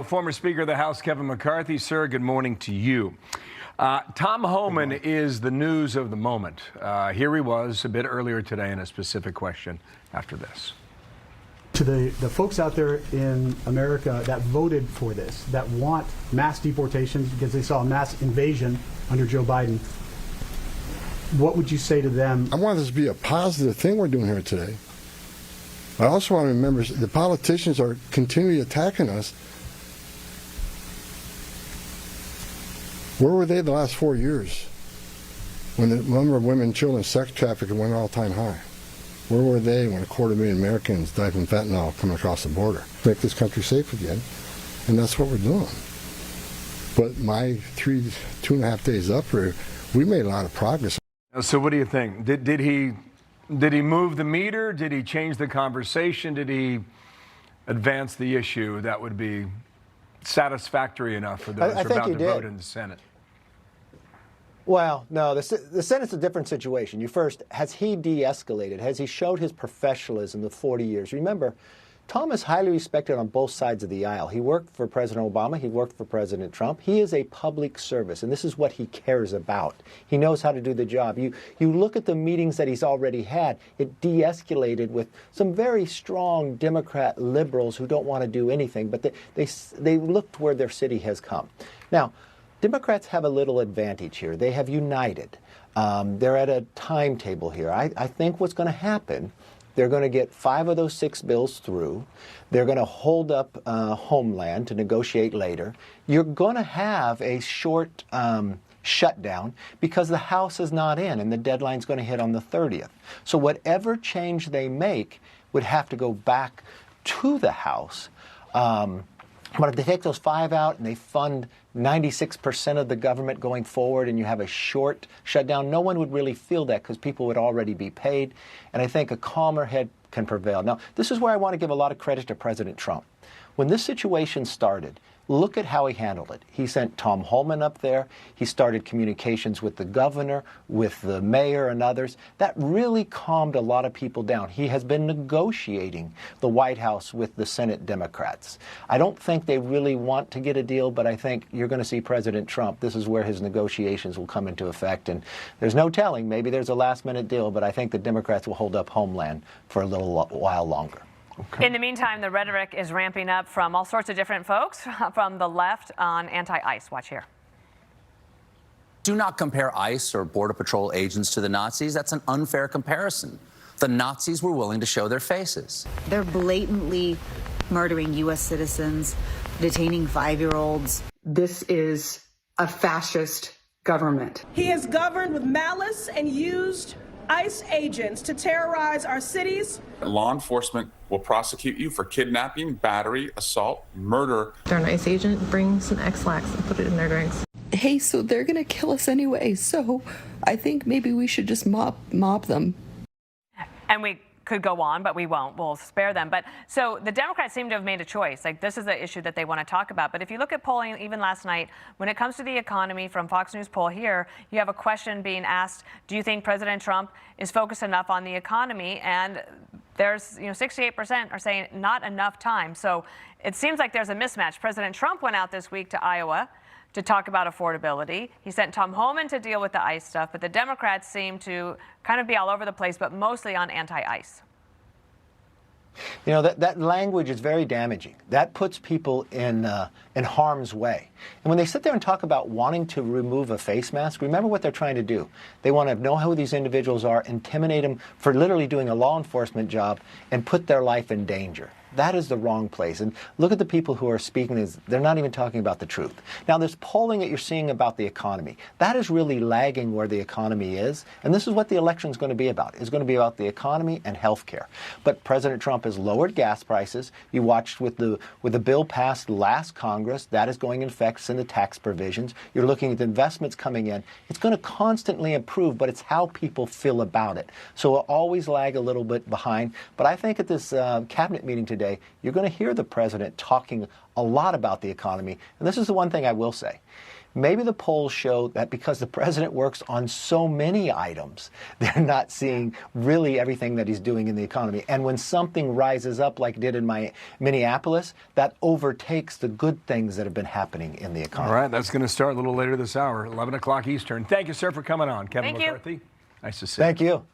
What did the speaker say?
Former Speaker of the House, Kevin McCarthy. Sir, good morning to you. Tom Homan is the news of the moment. Here he was a bit earlier today in a specific question after this. To the folks out there in America that voted for this, that want mass deportations because they saw a mass invasion under Joe Biden, what would you say to them? I want this to be a positive thing we're doing here today. I also want to remember the politicians are continually attacking us. Where were they the last 4 years when the number of women and children sex trafficking went all-time high? Where were they when 250,000 Americans died from fentanyl coming across the border? Make this country safe again, and that's what we're doing. But my 2.5 days up here, we made a lot of progress. So what do you think? Did he move the meter? Did he change the conversation? Did he advance the issue that would be satisfactory enough for those who are about to vote in the Senate? Well, no, the Senate's a different situation. Has he de-escalated? Has he showed his professionalism the 40 years? Remember, Tom is highly respected on both sides of the aisle. He worked for President Obama. He worked for President Trump. He is a public service, and this is what he cares about. He knows how to do the job. You look at the meetings that he's already had. It de-escalated with some very strong Democrat liberals who don't want to do anything, but they looked where their city has come. Now, Democrats have a little advantage here. They have united. They're at a timetable here. I think what's going to happen, they're going to get 5 of those 6 bills through. They're going to hold up Homeland to negotiate later. You're going to have a short shutdown because the House is not in and the deadline's going to hit on the 30th. So whatever change they make would have to go back to the House. But if they take those 5 out and they fund 96% of the government going forward and you have a short shutdown, no one would really feel that because people would already be paid. And I think a calmer head can prevail. Now, this is where I want to give a lot of credit to President Trump. When this situation started, look at how he handled it. He sent Tom Homan up there. He started communications with the governor, with the mayor and others. That really calmed a lot of people down. He has been negotiating the White House with the Senate Democrats. I don't think they really want to get a deal, but I think you're going to see President Trump. This is where his negotiations will come into effect. And there's no telling. Maybe there's a last-minute deal, but I think the Democrats will hold up Homeland for a little while longer. Okay. In the meantime, the rhetoric is ramping up from all sorts of different folks from the left on anti-ICE. Watch here. Do not compare ICE or Border Patrol agents to the Nazis. That's an unfair comparison. The Nazis were willing to show their faces. They're blatantly murdering U.S. citizens, detaining 5-year-olds. This is a fascist government. He has governed with malice and used ICE agents to terrorize our cities. Law enforcement will prosecute you for kidnapping, battery, assault, murder. An ICE agent brings some X-Lax and put it in their drinks. Hey, so they're gonna kill us anyway, so I think maybe we should just mob them. And we could go on, but we won't. We'll spare them. But so the Democrats seem to have made a choice. Like, this is the issue that they want to talk about. But if you look at polling, even last night, when it comes to the economy from Fox News poll here, you have a question being asked, do you think President Trump is focused enough on the economy? And there's, 68% are saying not enough time. So it seems like there's a mismatch. President Trump went out this week to Iowa to talk about affordability. He sent Tom Homan to deal with the ICE stuff, but the Democrats seem to kind of be all over the place, but mostly on anti-ICE. That language is very damaging. That puts people in harm's way. And when they sit there and talk about wanting to remove a face mask, remember what they're trying to do. They want to know who these individuals are, intimidate them for literally doing a law enforcement job, and put their life in danger. That is the wrong place. And look at the people who are speaking. They're not even talking about the truth. Now, there's polling that you're seeing about the economy. That is really lagging where the economy is. And this is what the election is going to be about. It's going to be about the economy and health care. But President Trump has lowered gas prices. You watched with the bill passed last Congress. That is going in effect in the tax provisions. You're looking at the investments coming in. It's going to constantly improve, but it's how people feel about it. So it'll always lag a little bit behind. But I think at this cabinet meeting today, you're going to hear the president talking a lot about the economy. And this is the one thing I will say. Maybe the polls show that because the president works on so many items, they're not seeing really everything that he's doing in the economy. And when something rises up like it did in Minneapolis, that overtakes the good things that have been happening in the economy. All right, that's going to start a little later this hour, 11 o'clock Eastern. Thank you, sir, for coming on. Kevin Thank you. McCarthy, nice to see you. Thank you.